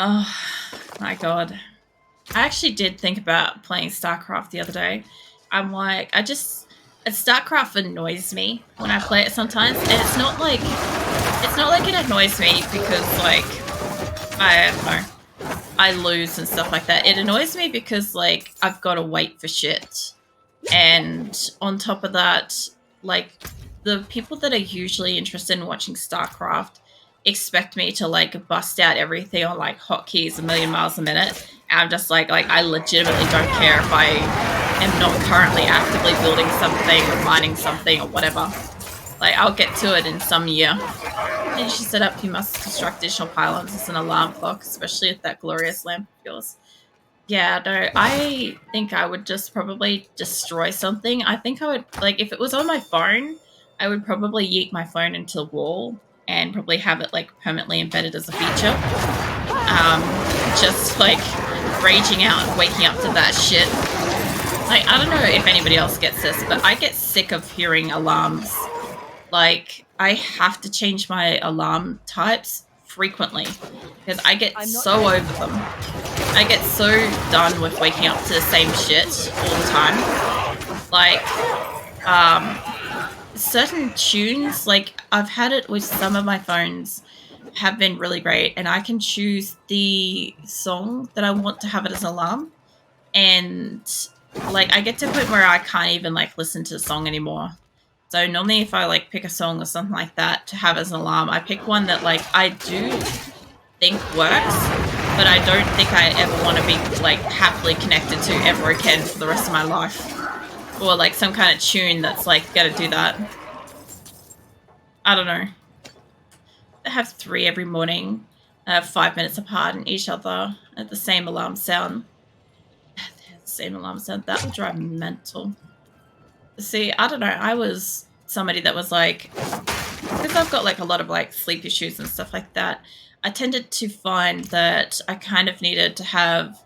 Oh my god. I actually did think about playing StarCraft the other day. I'm like, StarCraft annoys me when I play it sometimes, and it's not like it annoys me because like I don't know, I lose and stuff like that. It annoys me because like I've got to wait for shit. And on top of that, like the people that are usually interested in watching StarCraft expect me to like bust out everything on like hotkeys a million miles a minute. And I'm just like I legitimately don't care if I am not currently actively building something or mining something or whatever. Like I'll get to it in some year. As you set up, you must construct additional pylons as an alarm clock, especially with that glorious lamp of yours. Yeah, no, I think I would just probably destroy something. I think I would, like, if it was on my phone, I would probably yeet my phone into the wall and probably have it, like, permanently embedded as a feature. Just, like, raging out and waking up to that shit. Like, I don't know if anybody else gets this, but I get sick of hearing alarms. Like, I have to change my alarm types frequently because I get so over them. I get so done with waking up to the same shit all the time. Like, certain tunes, like, I've had it with some of my phones, have been really great, and I can choose the song that I want to have it as an alarm. And, like, I get to a point where I can't even, like, listen to the song anymore. So normally if I, like, pick a song or something like that to have as an alarm, I pick one that, like, I do think works, but I don't think I ever want to be like happily connected to ever again for the rest of my life. Or like some kind of tune that's like gotta do that. I don't know. I have three every morning, 5 minutes apart in each other at the same alarm sound. The same alarm sound. That would drive me mental. See, I don't know. I was somebody that was like, because I've got like a lot of like sleep issues and stuff like that. I tended to find that I kind of needed to have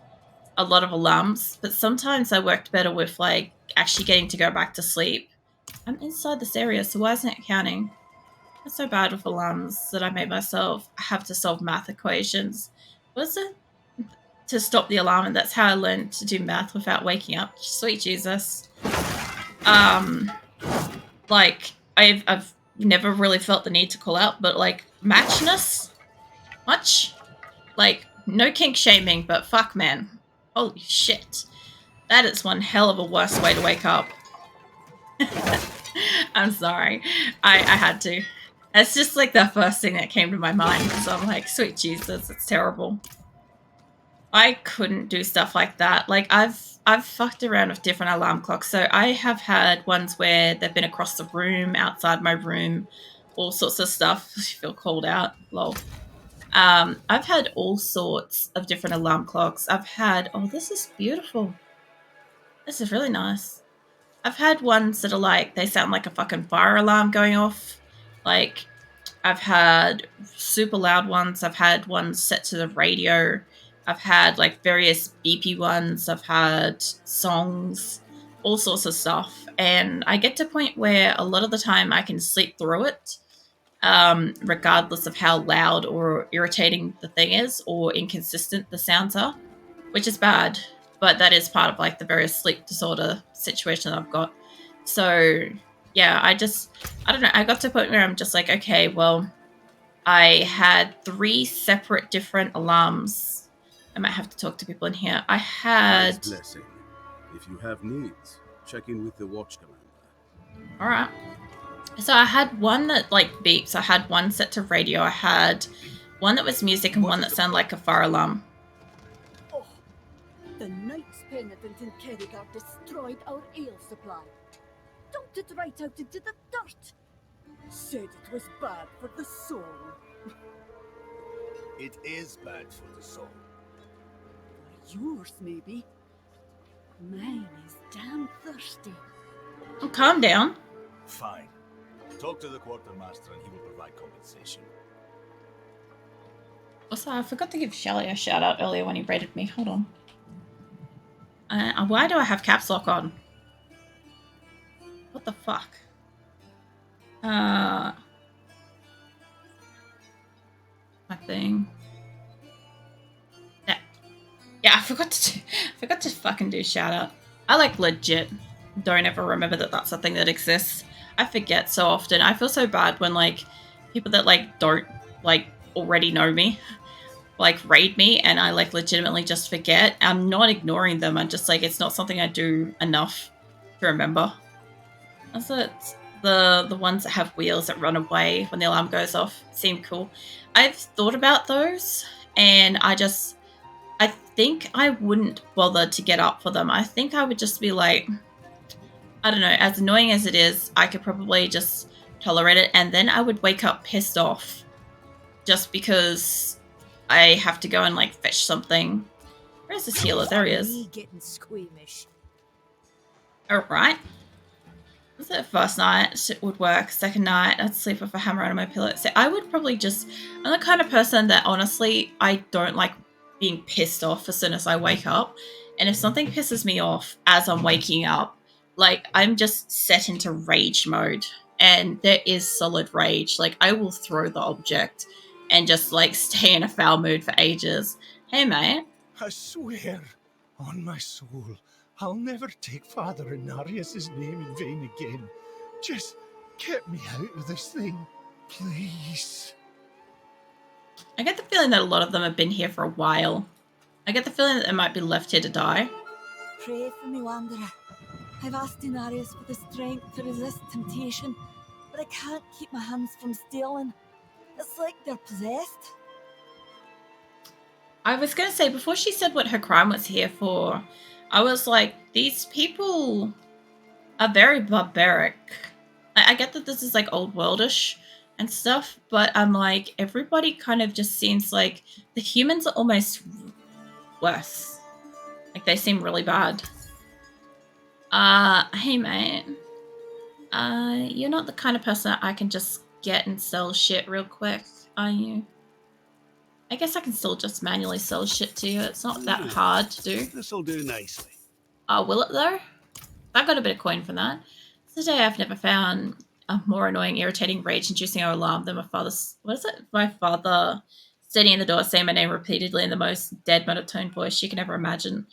a lot of alarms, but sometimes I worked better with like actually getting to go back to sleep. I'm inside this area, so why isn't it counting? I'm so bad with alarms that I made myself have to solve math equations. Was it to stop the alarm? And that's how I learned to do math without waking up. Sweet Jesus. Um, like I've never really felt the need to call out, but like matchness, much like no kink shaming, but fuck man, holy shit. That is one hell of a worse way to wake up. I'm sorry. I had to. It's just like the first thing that came to my mind. So I'm like, sweet Jesus, it's terrible. I couldn't do stuff like that. Like I've fucked around with different alarm clocks. So I have had ones where they've been across the room, outside my room, all sorts of stuff. I feel called out. Lol. I've had all sorts of different alarm clocks. I've had, oh, this is beautiful. This is really nice. I've had ones that are like, they sound like a fucking fire alarm going off. Like, I've had super loud ones. I've had ones set to the radio. I've had like various beepy ones. I've had songs, all sorts of stuff. And I get to a point where a lot of the time I can sleep through it, regardless of how loud or irritating the thing is or inconsistent the sounds are, which is bad. But that is part of like the various sleep disorder situation I've got. So yeah, I don't know. I got to a point where I'm just like, okay, well, I had three separate different alarms. I might have to talk to people in here. I had. Blessing. If you have needs, check in with the watch commander. All right. So I had one that like beeps. I had one set to radio. I had one that was music and one that sounded like a fire alarm. Oh, the Knights Penitent and Kerrigar destroyed our ale supply. Dumped it right out into the dirt. Said it was bad for the soul. It is bad for the soul. For yours, maybe. Mine is damn thirsty. Oh, calm down. Fine. Talk to the quartermaster and he will provide compensation. Also, I forgot to give Shelly a shout out earlier when he rated me. Hold on. Why do I have caps lock on? What the fuck? My thing. Yeah, I forgot to fucking do shout out. I like legit don't ever remember that that's a thing that exists. I forget so often. I feel so bad when like people that like don't like already know me like raid me and I like legitimately just forget. I'm not ignoring them. I'm just like it's not something I do enough to remember. That's it. The ones that have wheels that run away when the alarm goes off seem cool. I've thought about those and I think I wouldn't bother to get up for them. I think I would just be like, I don't know, as annoying as it is, I could probably just tolerate it and then I would wake up pissed off just because I have to go and like fetch something. Where's this healer? There he is. Getting squeamish. Alright. Was it first night? It would work. Second night, I'd sleep with a hammer under my pillow. So I would probably just. I'm the kind of person that honestly, I don't like being pissed off as soon as I wake up. And if something pisses me off as I'm waking up, like I'm just set into rage mode. And there is solid rage. Like I will throw the object and just like stay in a foul mood for ages. Hey, mate. I swear on my soul, I'll never take Father Inarius' name in vain again. Just get me out of this thing, please. I get the feeling that a lot of them have been here for a while. I get the feeling that they might be left here to die. Pray for me, Wanderer. I've asked Inarius for the strength to resist temptation, but I can't keep my hands from stealing. It's like they're possessed. I was going to say, before she said what her crime was here for, I was like, these people are very barbaric. I get that this is like old worldish and stuff, but I'm like, everybody kind of just seems like the humans are almost worse. Like they seem really bad. Hey mate. You're not the kind of person that I can just get and sell shit real quick, are you? I guess I can still just manually sell shit to you. It's not that hard to do. This'll do nicely. Will it though? I got a bit of coin from that. Today I've never found a more annoying, irritating, rage-inducing alarm than my father's. What is it? My father standing in the door saying my name repeatedly in the most dead monotone voice you can ever imagine.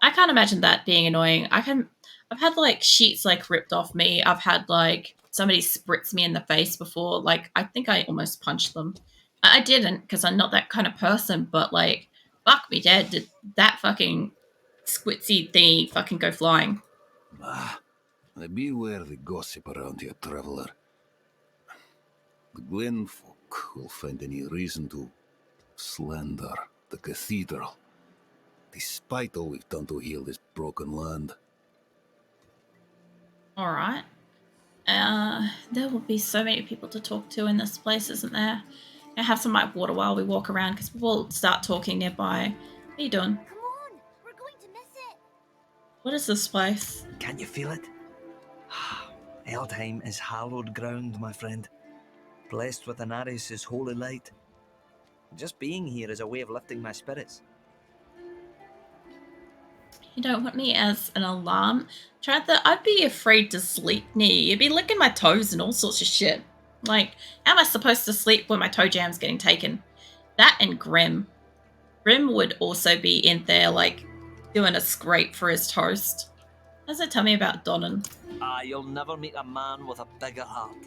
I can't imagine that being annoying. I've had like sheets like ripped off me. I've had like somebody spritz me in the face before. Like I think I almost punched them. I didn't because I'm not that kind of person. But like, fuck me dead. Did that fucking squitsy thingy fucking go flying? Ah, beware the gossip around here, traveler. The Glen folk will find any reason to slander the cathedral, despite all we've done to heal this broken land. All right. There will be so many people to talk to in this place, isn't there? I have some like water while we walk around because we'll start talking nearby. What are you doing? Come on, we're going to miss it. What is this place? Can't you feel it? Eldheim is hallowed ground, my friend. Blessed with Inarius' holy light. Just being here is a way of lifting my spirits. You don't want me as an alarm? Trantha, I'd be afraid to sleep near you. You'd be licking my toes and all sorts of shit. Like, how am I supposed to sleep when my toe jam's getting taken? That and Grim. Grim would also be in there, like, doing a scrape for his toast. What does it tell me about Donnan? You'll never meet a man with a bigger heart.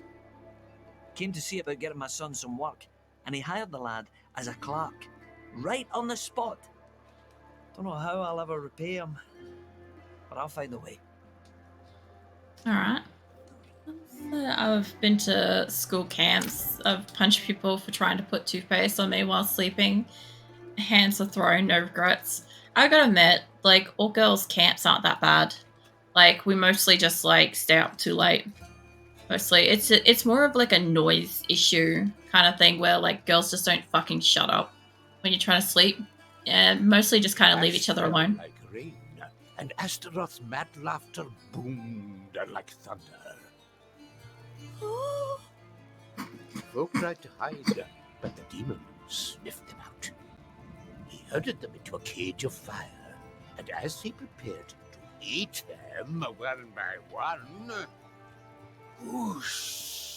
Came to see about getting my son some work, and he hired the lad as a clerk, right on the spot. Don't know how I'll ever repay him, but I'll find a way. Alright. I've been to school camps. I've punched people for trying to put toothpaste on me while sleeping. Hands are thrown, no regrets. I gotta admit, like, all girls camps aren't that bad. Like, we mostly just, like, stay up too late. Mostly. It's more of, like, a noise issue kind of thing where, like, girls just don't fucking shut up when you're trying to sleep. And mostly just kind of leave each other alone. Like rain, and Astaroth's mad laughter boomed like thunder. Folk tried to hide, but the demon sniffed them out. He herded them into a cage of fire, and as he prepared to eat them one by one, whoosh!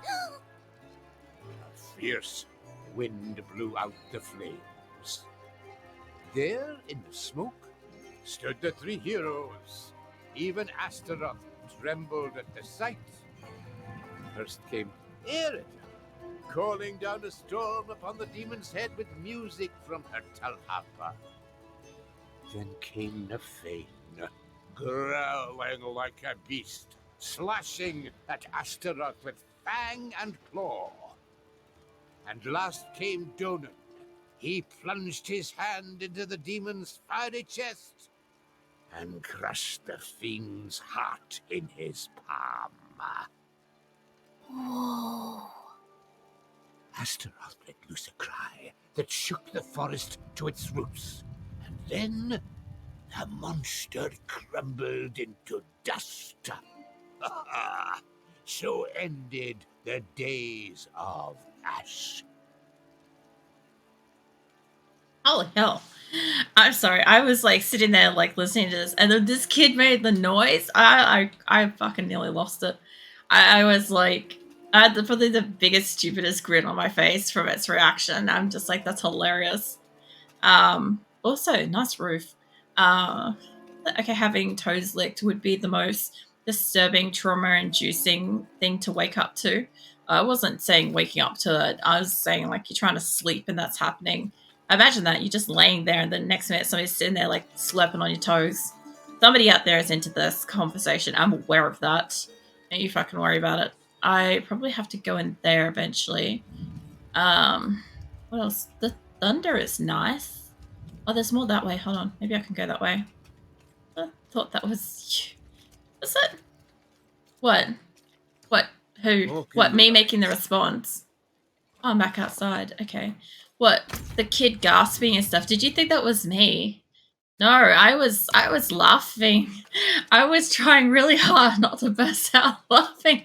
A fierce wind blew out the flames. flames. There, in the smoke, stood the three heroes. Even Astaroth trembled at the sight. First came Erin, calling down a storm upon the demon's head with music from her talharpa. Then came Nefane, growling like a beast, slashing at Astaroth with fang and claw. And last came Donan. He plunged his hand into the demon's fiery chest and crushed the fiend's heart in his palm. Whoa. Astaroth let loose a cry that shook the forest to its roots, and then the monster crumbled into dust. So ended the days of Ash. Holy hell. I'm sorry. I was like sitting there like listening to this, and then this kid made the noise. I fucking nearly lost it. I was like, I had probably the biggest, stupidest grin on my face from its reaction. I'm just like, that's hilarious. Also, nice roof. Okay, having toes licked would be the most disturbing, trauma-inducing thing to wake up to. I wasn't saying waking up to it. I was saying like you're trying to sleep and that's happening. Imagine that, you're just laying there and the next minute somebody's sitting there like slapping on your toes. Somebody out there is into this conversation. I'm aware of that. Don't you fucking worry about it. I probably have to go in there eventually. What else? The thunder is nice. Oh, there's more that way. Hold on. Maybe I can go that way. I thought that was... Was it? What? What? Who? What? Me making the response? Oh, I'm back outside. Okay. What? The kid gasping and stuff. Did you think that was me? No, I was laughing. I was trying really hard not to burst out laughing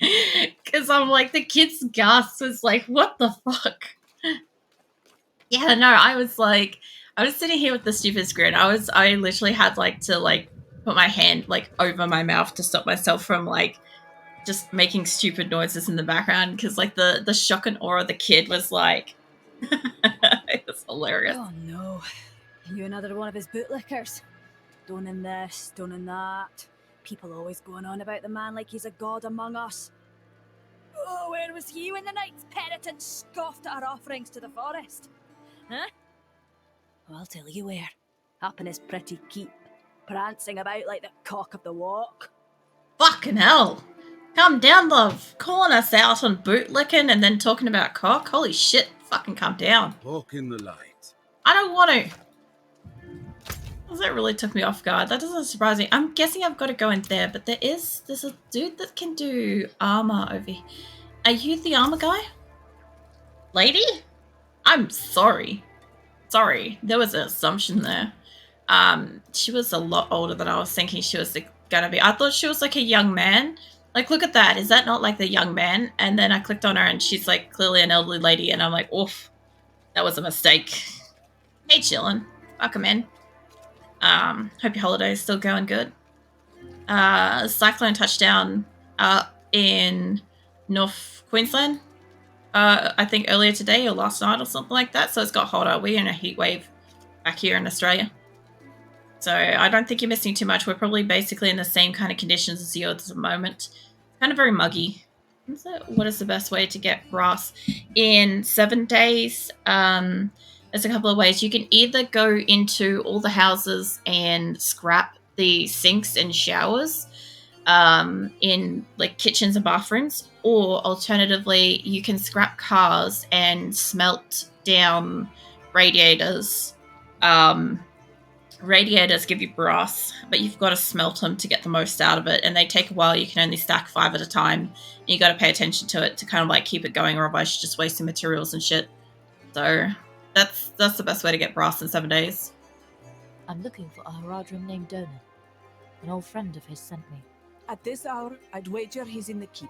because I'm like, the kid's gasp was like, what the fuck? Yeah, no, I was sitting here with the stupidest grin. I literally had like to like put my hand like over my mouth to stop myself from like just making stupid noises in the background because like the shock and awe of the kid was like it was hilarious. Oh no, you another one of his bootlickers. Doning this, doning that. People always going on about the man like he's a god among us. Oh, where was he when the knights penitent scoffed at our offerings to the forest? Huh? Well, I'll tell you where. Up in his pretty keep, prancing about like the cock of the walk. Fucking hell. Calm down, love. Calling us out on bootlicking and then talking about cock? Holy shit. Fucking calm down. Walk in the light. I don't want to. That really took me off guard. That doesn't surprise me. I'm guessing I've got to go in there, but there's a dude that can do armor over here. Are you the armor guy? Lady? I'm sorry. Sorry. There was an assumption there. She was a lot older than I was thinking she was gonna be. I thought she was like a young man. Like, look at that. Is that not like the young man? And then I clicked on her and she's like clearly an elderly lady and I'm like, oof, that was a mistake. Hey, chillin'. Welcome in. Hope your holiday is still going good. Cyclone touchdown in North Queensland. I think earlier today or last night or something like that. So it's got hotter. We're in a heat wave back here in Australia. So I don't think you're missing too much. We're probably basically in the same kind of conditions as you at the moment. It's kind of very muggy. What is the best way to get brass in 7 days? There's a couple of ways. You can either go into all the houses and scrap the sinks and showers in like kitchens and bathrooms, or alternatively, you can scrap cars and smelt down radiators. Radiators give you brass, but you've got to smelt them to get the most out of it, and they take a while. You can only stack 5 at a time, and you got to pay attention to it to kind of like keep it going, or otherwise you're just wasting materials and shit. So that's the best way to get brass in 7 days. I'm looking for a Haradrim named Donan. An old friend of his sent me. At this hour, I'd wager he's in the keep.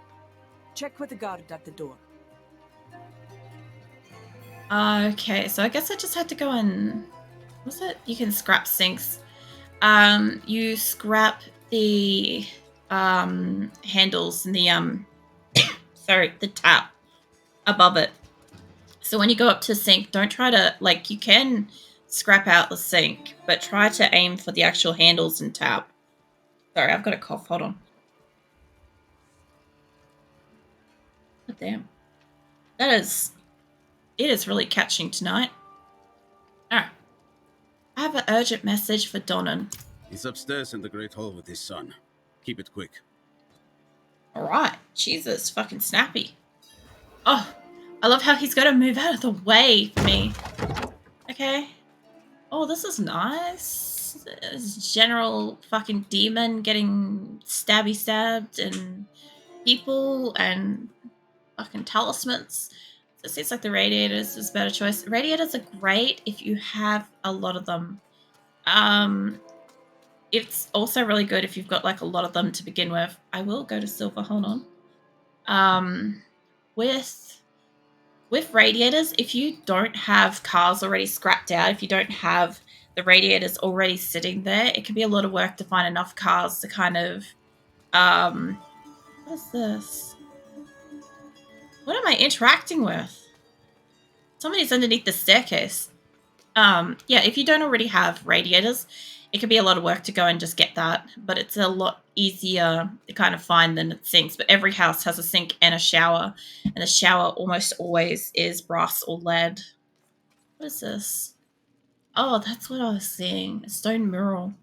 Check with the guard at the door. Okay, so I guess I just had to go and... Was it? You can scrap sinks. You scrap the handles and the sorry, the tap above it. So when you go up to the sink, don't try to, like, you can scrap out the sink, but try to aim for the actual handles and tap. Sorry, I've got a cough. Hold on. Oh, damn. It is really catching tonight. Alright. I have an urgent message for Donnan. He's upstairs in the Great Hall with his son. Keep it quick. Alright. Jesus, fucking snappy. Oh, I love how he's got to move out of the way for me. Okay. Oh, this is nice. This general fucking demon getting stabbed and people and fucking talismans. So it seems like the radiators is a better choice. Radiators are great if you have a lot of them. It's also really good if you've got like a lot of them to begin with. I will go to silver. Hold on. With radiators, if you don't have cars already scrapped out, if you don't have the radiators already sitting there, it can be a lot of work to find enough cars to kind of what is this? What am I interacting with? Somebody's underneath the staircase. Yeah, if you don't already have radiators, it can be a lot of work to go and just get that, but it's a lot easier to kind of find than sinks. But every house has a sink and a shower, and the shower almost always is brass or lead. What is this? Oh, that's what I was seeing. A stone mural.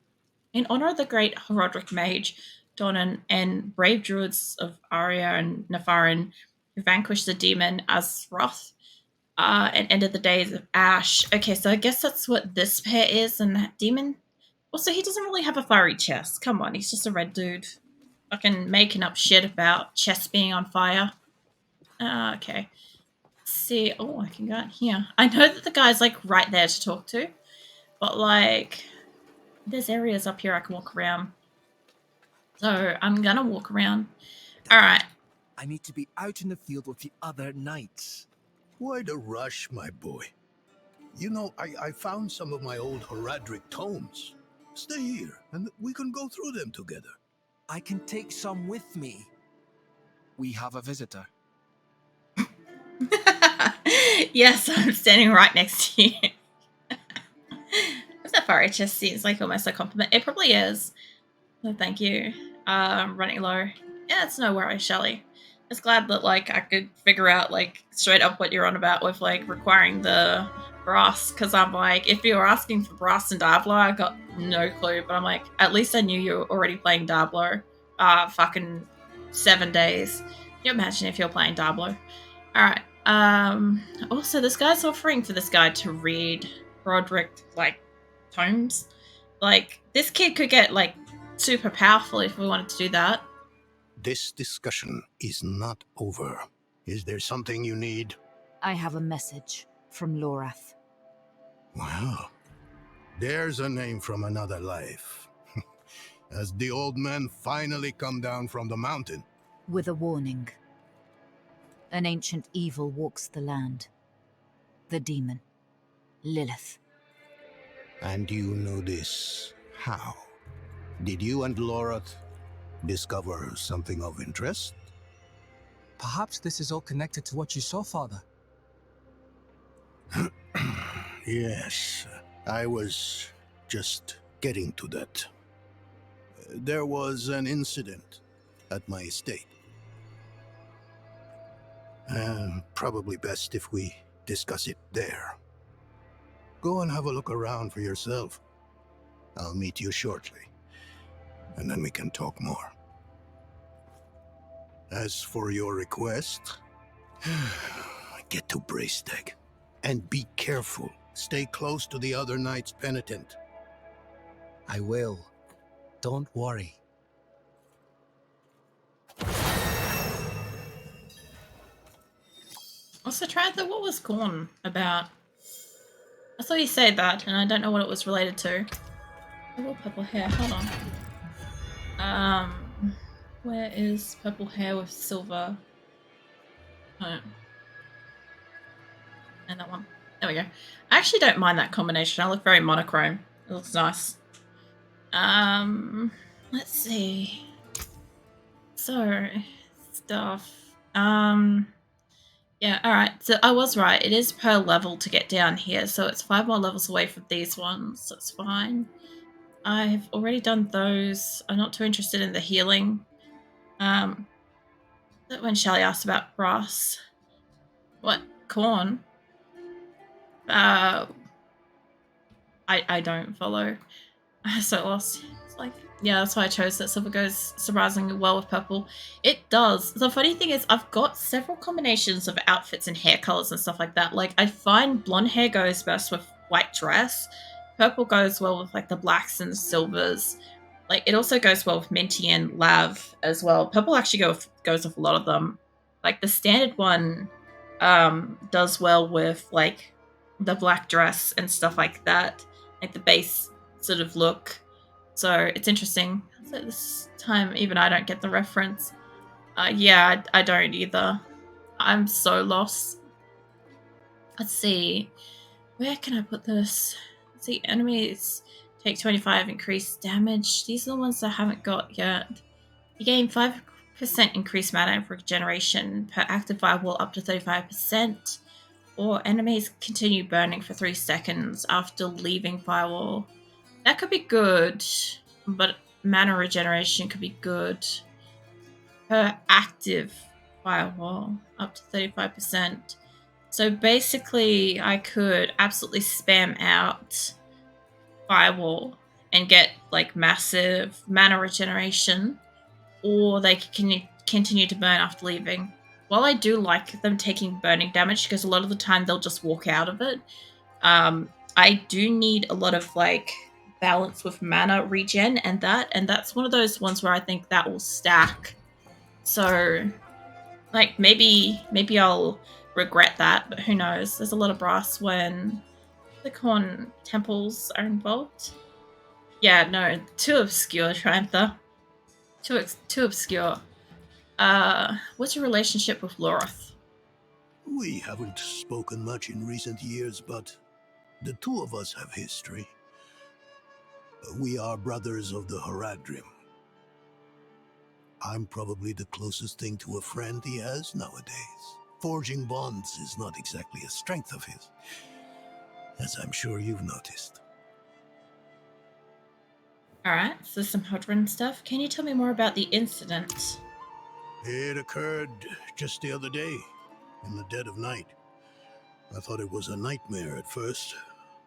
In honor of the great Horodric mage, Donan, and brave druids of Aria and Nefarin, who vanquished the demon Azroth, and ended the days of Ash. Okay, so I guess that's what this pair is, and that demon. Also, he doesn't really have a fiery chest. Come on, he's just a red dude. Fucking making up shit about chests being on fire. Okay. Let's see. Oh, I can go in here. I know that the guy's like right there to talk to, but like, there's areas up here I can walk around. So I'm gonna walk around. Alright. I need to be out in the field with the other knights. Why the rush, my boy? You know, I found some of my old Horadric tomes. Stay here, and we can go through them together. I can take some with me. We have a visitor. Yes, I'm standing right next to you. Is that far? It just seems like almost a compliment. It probably is. No, thank you. Running low. Yeah, it's no worries, Shelley. Just glad that like I could figure out like straight up what you're on about with like requiring the brass, because I'm like, if you were asking for brass and Diablo, I got no clue. But I'm like, at least I knew you were already playing Diablo. Fucking 7 days. Can you imagine if you're playing Diablo? Alright. Also this guy's offering for this guy to read Roderick like tomes. Like this kid could get like super powerful if we wanted to do that. This discussion is not over. Is there something you need? I have a message from Lorath. Wow. There's a name from another life. Has the old man finally come down from the mountain? With a warning. An ancient evil walks the land. The demon. Lilith. And you know this how? Did you and Lorath discover something of interest? Perhaps this is all connected to what you saw, Father. Yes, I was just getting to that. There was an incident at my estate. Probably best if we discuss it there. Go and have a look around for yourself. I'll meet you shortly, and then we can talk more. As for your request, get to Braystag. And be careful. Stay close to the other Knights Penitent. I will. Don't worry. Also tried the what was corn about? I saw you say that, and I don't know what it was related to. Oh, purple hair. Hold on. Where is purple hair with silver? Oh. And that one. There we go. I actually don't mind that combination. I look very monochrome. It looks nice. Let's see. So, stuff. Yeah, alright. So I was right. It is per level to get down here, so it's 5 more levels away from these ones, so it's fine. I've already done those. I'm not too interested in the healing. When Shelly asked about brass. What? Corn? I don't follow. I'm so lost. It's like, yeah, that's why I chose that silver goes surprisingly well with purple. It does. The funny thing is I've got several combinations of outfits and hair colors and stuff like that. Like, I find blonde hair goes best with white dress. Purple goes well with like the blacks and silvers. Like, it also goes well with minty and lav as well. Purple actually goes with a lot of them. Like, the standard one does well with like the black dress and stuff like that. Like the base sort of look. So it's interesting. So this time, even I don't get the reference. Yeah, I don't either. I'm so lost. Let's see. Where can I put this? Let's see. Enemies take 25 increased damage. These are the ones I haven't got yet. You gain 5% increased mana regeneration per active firewall up to 35%. Or enemies continue burning for 3 seconds after leaving firewall. That could be good, but mana regeneration could be good. Per active firewall, up to 35%. So basically, I could absolutely spam out firewall and get like massive mana regeneration, or they can continue to burn after leaving. While I do like them taking burning damage, because a lot of the time they'll just walk out of it, I do need a lot of like balance with mana regen and that's one of those ones where I think that will stack. So like maybe I'll regret that, but who knows? There's a lot of brass when the corn temples are involved. Yeah, no, too obscure, Trantha. Too obscure. What's your relationship with Loroth? We haven't spoken much in recent years, but the two of us have history. We are brothers of the Haradrim. I'm probably the closest thing to a friend he has nowadays. Forging bonds is not exactly a strength of his, as I'm sure you've noticed. Alright, so some Hodron stuff. Can you tell me more about the incident? It occurred just the other day, in the dead of night. I thought it was a nightmare at first,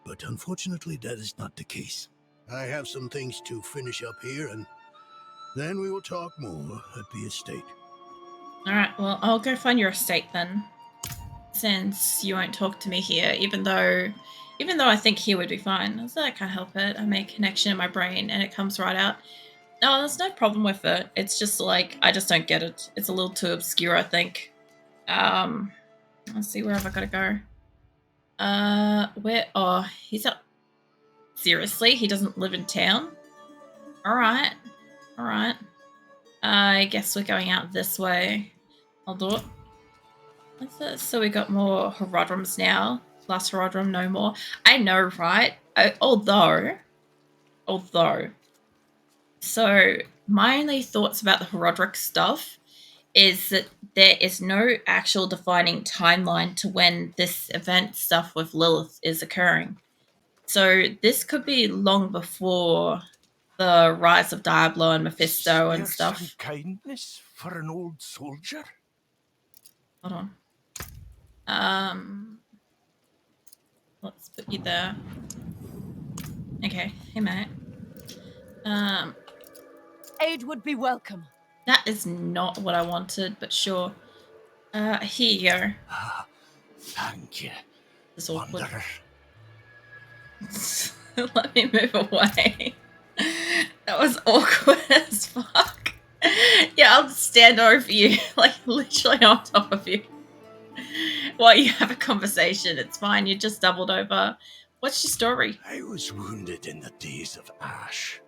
but unfortunately that is not the case. I have some things to finish up here, and then we will talk more at the estate. Alright, well, I'll go find your estate then. Since you won't talk to me here, even though I think here would be fine. So I can't help it. I make a connection in my brain and it comes right out. No, there's no problem with it. It's just like, I just don't get it. It's a little too obscure, I think. Let's see, where have I got to go? Oh, he's up. Seriously? He doesn't live in town? Alright. I guess we're going out this way. I'll do it. So we got more Herodrums now. Last Herodrum, no more. I know, right? Although. So my only thoughts about the Herodric stuff is that there is no actual defining timeline to when this event stuff with Lilith is occurring. So this could be long before the rise of Diablo and Mephisto and stuff. Some kindness for an old soldier? Hold on. Let's put you there. Okay, hey mate. Aid would be welcome. That is not what I wanted, but sure. Here you go. Thank you. This awkward. Wanderer. Let me move away. That was awkward as fuck. Yeah, I'll stand over you, like literally on top of you. While you have a conversation, it's fine. You just doubled over. What's your story? I was wounded in the days of Ash.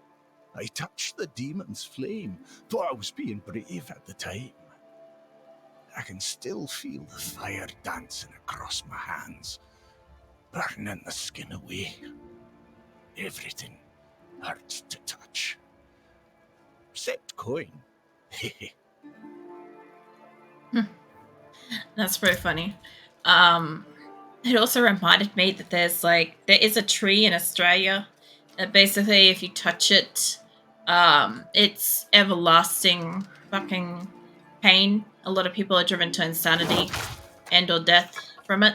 I touched the demon's flame, thought I was being brave at the time. I can still feel the fire dancing across my hands, burning the skin away. Everything hurts to touch. Except coin. That's pretty funny. It also reminded me that there is a tree in Australia that basically if you touch it, it's everlasting fucking pain. A lot of people are driven to insanity and or death from it.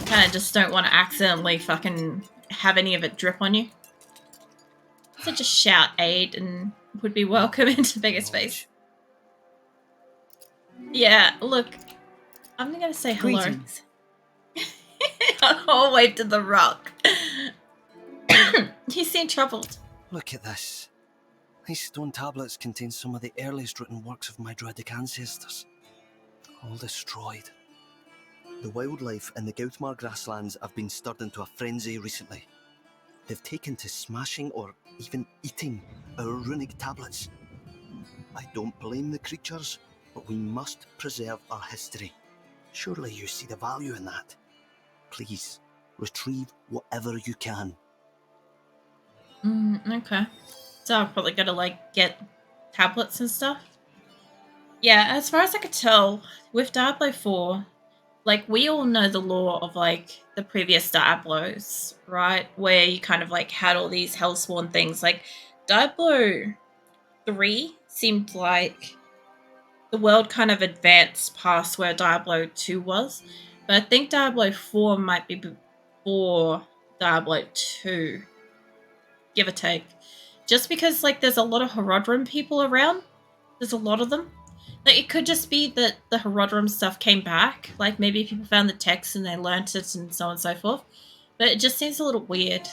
Kind of just don't want to accidentally fucking have any of it drip on you. So just shout aid and would be welcome into bigger space. Yeah, look, I'm gonna say hello. Greetings. I'll wave to the rock. He seemed troubled. Look at this. These stone tablets contain some of the earliest written works of my Druidic ancestors. All destroyed. The wildlife in the Gauthmar grasslands have been stirred into a frenzy recently. They've taken to smashing or even eating our runic tablets. I don't blame the creatures, but we must preserve our history. Surely you see the value in that. Please, retrieve whatever you can. Okay. So I'm probably gonna get tablets and stuff. Yeah, as far as I could tell, with Diablo 4, we all know the lore of the previous Diablos, right? Where you kind of had all these hellspawn things. Diablo 3 seemed like the world kind of advanced past where Diablo 2 was. But I think Diablo 4 might be before Diablo 2, give or take. Just because there's a lot of Herodrum people around. There's a lot of them. It could just be that the Herodrum stuff came back. Maybe people found the text and they learnt it and so on and so forth. But it just seems a little weird.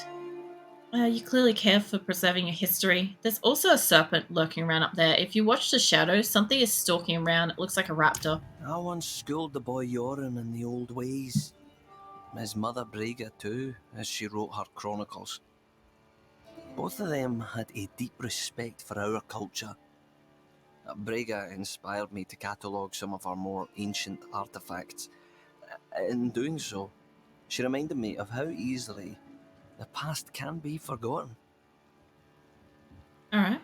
You clearly care for preserving your history. There's also a serpent lurking around up there. If you watch the shadows, something is stalking around. It looks like a raptor. I once schooled the boy Yoren in the old ways. His mother Brega too, as she wrote her chronicles. Both of them had a deep respect for our culture. Brega inspired me to catalogue some of our more ancient artefacts. In doing so, she reminded me of how easily the past can be forgotten. Alright.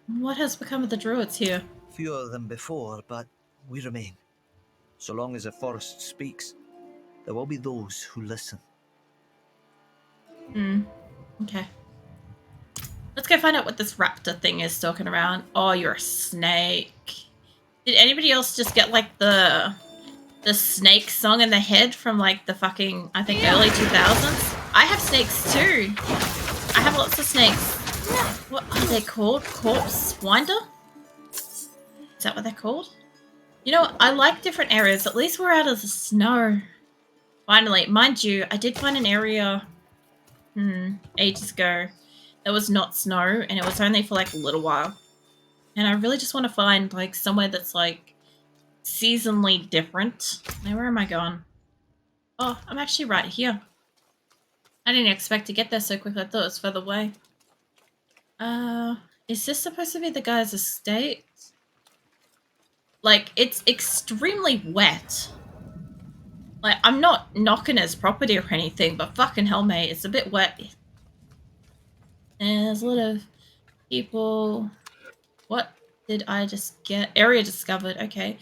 What has become of the druids here? Fewer than before, but we remain. So long as the forest speaks, there will be those who listen. Okay. Let's go find out what this raptor thing is talking around. Oh, you're a snake. Did anybody else just get the snake song in the head from the fucking, I think, early 2000s? I have snakes too. I have lots of snakes. What are they called? Corpse winder? Is that what they're called? You know, I like different areas. At least we're out of the snow. Finally, mind you, I did find an area ages ago that was not snow, and it was only for a little while. And I really just want to find somewhere that's seasonally different. Now, where am I going? Oh, I'm actually right here. I didn't expect to get there so quickly. I thought it was further away. Is this supposed to be the guy's estate? It's extremely wet. I'm not knocking his property or anything, but fucking hell, mate, it's a bit wet. And there's a lot of people. What did I just get? Area discovered. Okay.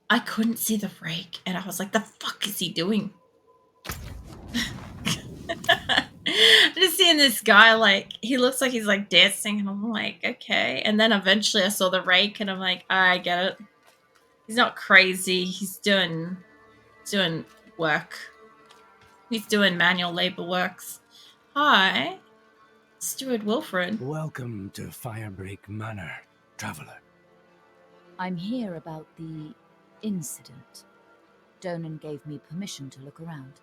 I couldn't see the rake, and I was like, the fuck is he doing? Just seeing this guy, he looks like he's dancing, and I'm like, okay. And then eventually I saw the rake, and I'm like, I get it. He's not crazy. He's doing work. He's doing manual labor works. Hi, Steward Wilfred. Welcome to Firebreak Manor, traveler. I'm here about the incident. Donan gave me permission to look around.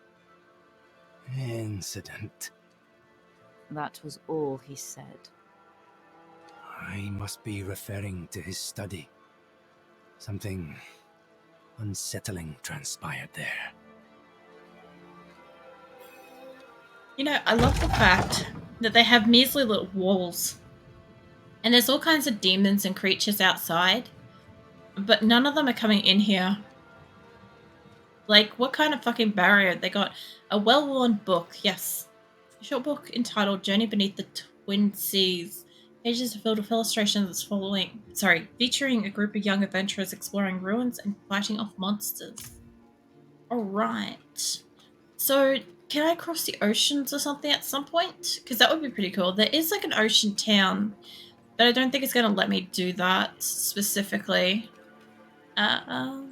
Incident? That was all he said. I must be referring to his study. Something unsettling transpired there. You know, I love the fact that they have measly little walls. And there's all kinds of demons and creatures outside. But none of them are coming in here. What kind of fucking barrier? They got a well-worn book, yes. A short book entitled Journey Beneath the Twin Seas. Pages are filled with illustrations featuring a group of young adventurers exploring ruins and fighting off monsters. Alright. So, can I cross the oceans or something at some point? Because that would be pretty cool. There is like an ocean town, but I don't think it's going to let me do that specifically. Let's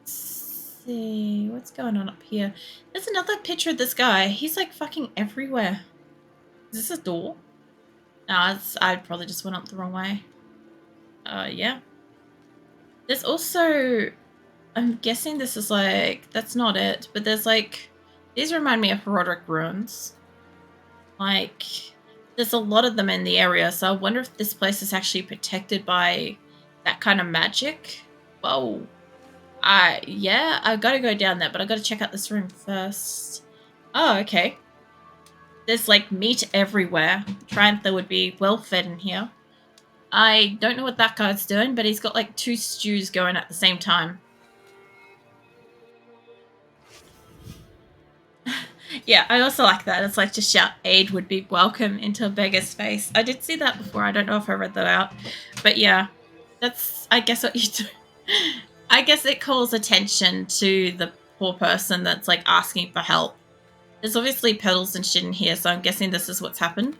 see. What's going on up here? There's another picture of this guy. He's like fucking everywhere. Is this a door? No, I probably just went up the wrong way. Yeah. There's also, I'm guessing this is like, that's not it, but there's like, these remind me of Herodic ruins. Like, there's a lot of them in the area, so I wonder if this place is actually protected by that kind of magic. Whoa. Yeah, I've got to go down there, but I've got to check out this room first. Oh, okay. There's like meat everywhere. Triantha would be well fed in here. I don't know what that guy's doing, but he's got like 2 stews going at the same time. Yeah, I also like that. It's like just shout aid would be welcome into a beggar's face. I did see that before. I don't know if I read that out. But yeah, that's, I guess, what you do. I guess it calls attention to the poor person that's like asking for help. There's obviously petals and shit in here, so I'm guessing this is what's happened.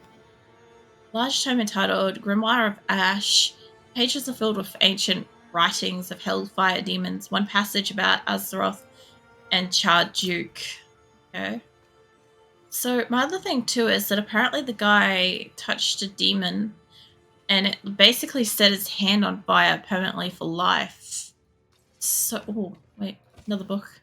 Large tome entitled Grimoire of Ash. Pages are filled with ancient writings of hellfire demons. One passage about Azeroth and Charduke. Okay. So my other thing too is that apparently the guy touched a demon and it basically set his hand on fire permanently for life. So, oh, wait, another book.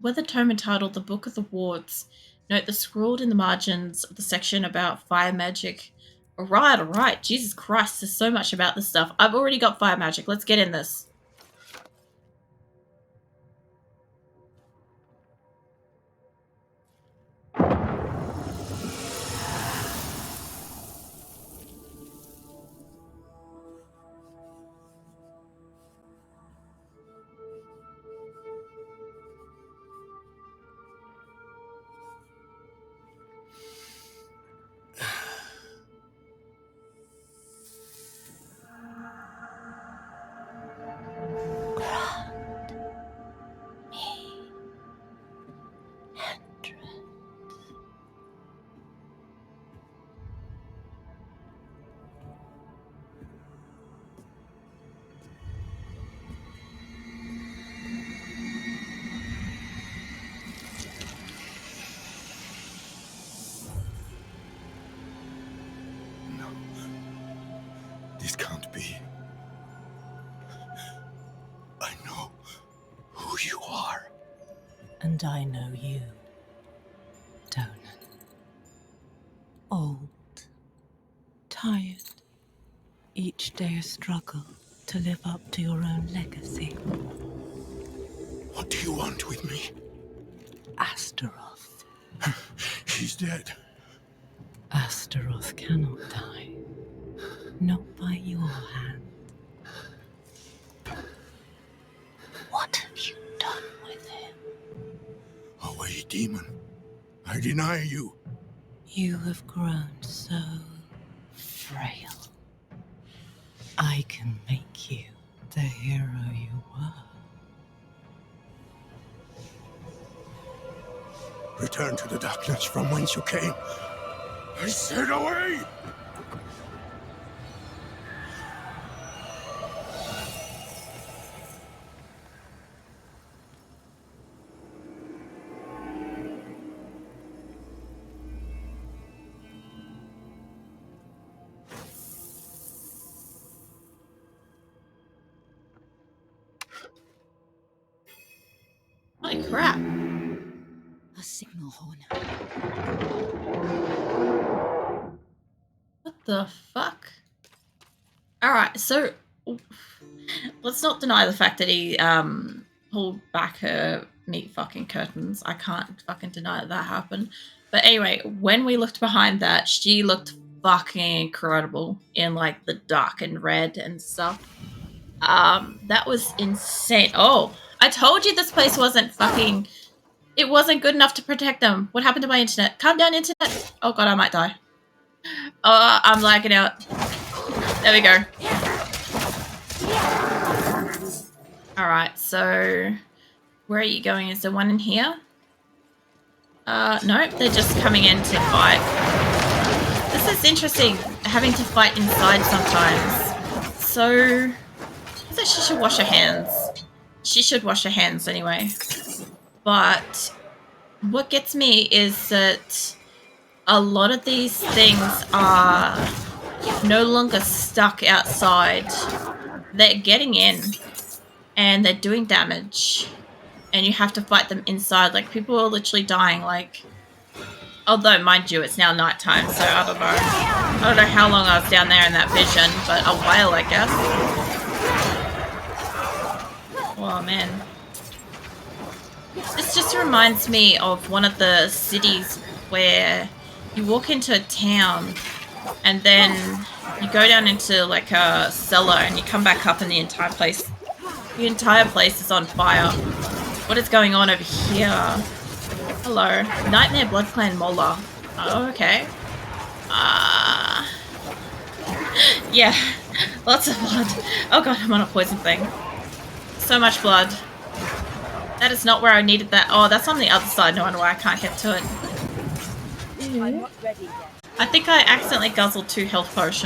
With a tome entitled The Book of the Wards. Note the scrawled in the margins of the section about fire magic. Alright. Jesus Christ, there's so much about this stuff. I've already got fire magic. Let's get in this. This can't be. I know who you are. And I know you, Donan. Old, tired, each day a struggle to live up to your own legacy. What do you want with me? Astaroth. He's dead. Astaroth cannot die. Not by your hand. What have you done with him? Away, demon. I deny you. You have grown so frail. I can make you the hero you were. Return to the darkness from whence you came. I said away! Holy crap. A signal horn. What the fuck? Alright, so let's not deny the fact that he pulled back her meat fucking curtains. I can't fucking deny that happened. But anyway, when we looked behind that, she looked fucking incredible in like the dark and red and stuff. That was insane. Oh, I told you this place wasn't fucking... It wasn't good enough to protect them. What happened to my internet? Calm down, internet. Oh god, I might die. Oh, I'm lagging out. There we go. Alright, so where are you going? Is there one in here? No, they're just coming in to fight. This is interesting, having to fight inside sometimes. So, I think she should wash her hands. She should wash her hands anyway. But what gets me is that a lot of these things are no longer stuck outside. They're getting in and they're doing damage. And you have to fight them inside. Like, people are literally dying. Like, although, mind you, it's now nighttime, so I don't know. I don't know how long I was down there in that vision, but a while, I guess. Oh, man. This just reminds me of one of the cities where you walk into a town and then you go down into, like, a cellar and you come back up and the entire place is on fire. What is going on over here? Hello. Nightmare Blood Clan Mola. Oh, okay. Yeah. Lots of blood. Oh god, I'm on a poison thing. So much blood. That is not where I needed that. Oh, that's on the other side. No wonder why I can't get to it. I'm not ready yet. I think I accidentally guzzled 2 health potions.